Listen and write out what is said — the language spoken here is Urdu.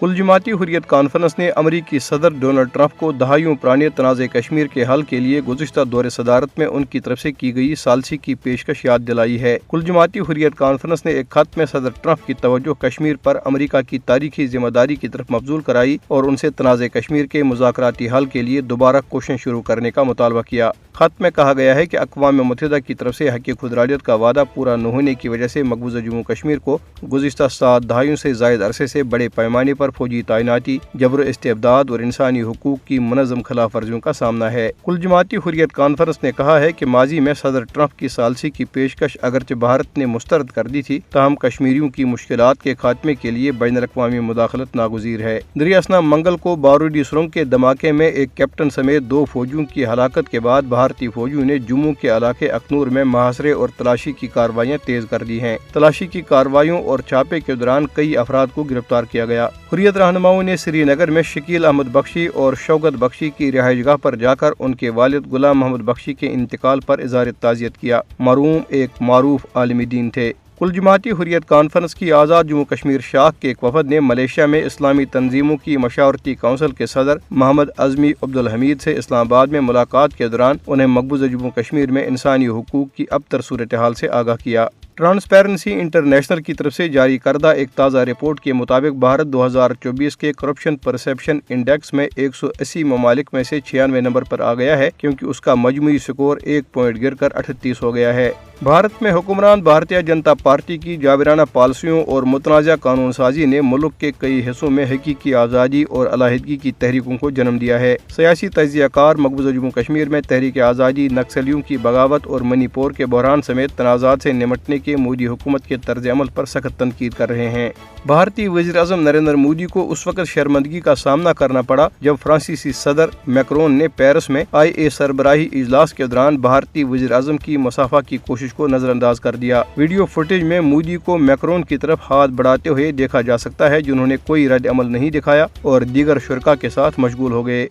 کل جماعتی حریت کانفرنس نے امریکی صدر ڈونلڈ ٹرمپ کو دہائیوں پرانے تنازع کشمیر کے حل کے لیے گزشتہ دور صدارت میں ان کی طرف سے کی گئی ثالثی کی پیشکش یاد دلائی ہے۔ کل جماعتی حریت کانفرنس نے ایک خط میں صدر ٹرمپ کی توجہ کشمیر پر امریکہ کی تاریخی ذمہ داری کی طرف مبذول کرائی اور ان سے تنازع کشمیر کے مذاکراتی حل کے لیے دوبارہ کوششیں شروع کرنے کا مطالبہ کیا۔ خط میں کہا گیا ہے کہ اقوام متحدہ کی طرف سے حق خودارادیت کا وعدہ پورا نہ ہونے کی وجہ سے مقبوضہ جموں کشمیر کو گزشتہ 7 دہائیوں سے زائد عرصے سے بڑے پیمانے پر فوجی تعیناتی، جبر و استبداد اور انسانی حقوق کی منظم خلاف ورزیوں کا سامنا ہے۔ کل جماعتی حریت کانفرنس نے کہا ہے کہ ماضی میں صدر ٹرمپ کی ثالثی کی پیشکش اگرچہ بھارت نے مسترد کر دی تھی، تاہم کشمیریوں کی مشکلات کے خاتمے کے لیے بین الاقوامی مداخلت ناگزیر ہے۔ دریائے اسنا منگل کو بارودی سرنگ کے دھماکے میں ایک کیپٹن سمیت 2 فوجیوں کی ہلاکت کے بعد بھارتی فوجیوں نے جموں کے علاقے اخنور میں محاصرے اور تلاشی کی کارروائیاں تیز کر دی ہیں۔ تلاشی کی کارروائیوں اور چھاپے کے دوران کئی افراد کو گرفتار کیا گیا۔ حریت رہنماؤں نے سری نگر میں شکیل احمد بخشی اور شوکت بخشی کی رہائش گاہ پر جا کر ان کے والد غلام محمد بخشی کے انتقال پر اظہار تعزیت کیا۔ مرحوم ایک معروف عالم دین تھے۔ کل جماعتی حریت کانفرنس کی آزاد جموں کشمیر شاخ کے ایک وفد نے ملیشیا میں اسلامی تنظیموں کی مشاورتی کونسل کے صدر محمد اعظمی عبدالحمید سے اسلام آباد میں ملاقات کے دوران انہیں مقبوضہ جموں کشمیر میں انسانی حقوق کی ابتر صورتحال سے آگاہ کیا۔ ٹرانسپیرنسی انٹرنیشنل کی طرف سے جاری کردہ ایک تازہ رپورٹ کے مطابق بھارت 2024 کے کرپشن پرسیپشن انڈیکس میں 180 ممالک میں سے 96 نمبر پر آ گیا ہے، کیونکہ اس کا مجموعی سکور 1 پوائنٹ گر کر 38 ہو گیا ہے۔ بھارت میں حکمران بھارتیہ جنتا پارٹی کی جابرانہ پالیسیوں اور متنازع قانون سازی نے ملک کے کئی حصوں میں حقیقی آزادی اور علیحدگی کی تحریکوں کو جنم دیا ہے۔ سیاسی تجزیہ کار مقبوضہ جموں کشمیر میں تحریک آزادی، نکسلیوں کی بغاوت اور منی پور کے بحران سمیت تنازعات سے نمٹنے کے مودی حکومت کے طرز عمل پر سخت تنقید کر رہے ہیں۔ بھارتی وزیر اعظم نریندر مودی کو اس وقت شرمندگی کا سامنا کرنا پڑا جب فرانسیسی صدر میکرون نے پیرس میں IA سربراہی اجلاس کے دوران بھارتی وزیر اعظم کی مصافحہ کی کوشش کو نظر انداز کر دیا۔ ویڈیو فوٹیج میں مودی کو میکرون کی طرف ہاتھ بڑھاتے ہوئے دیکھا جا سکتا ہے، جنہوں نے کوئی رد عمل نہیں دکھایا اور دیگر شرکاء کے ساتھ مشغول ہو گئے۔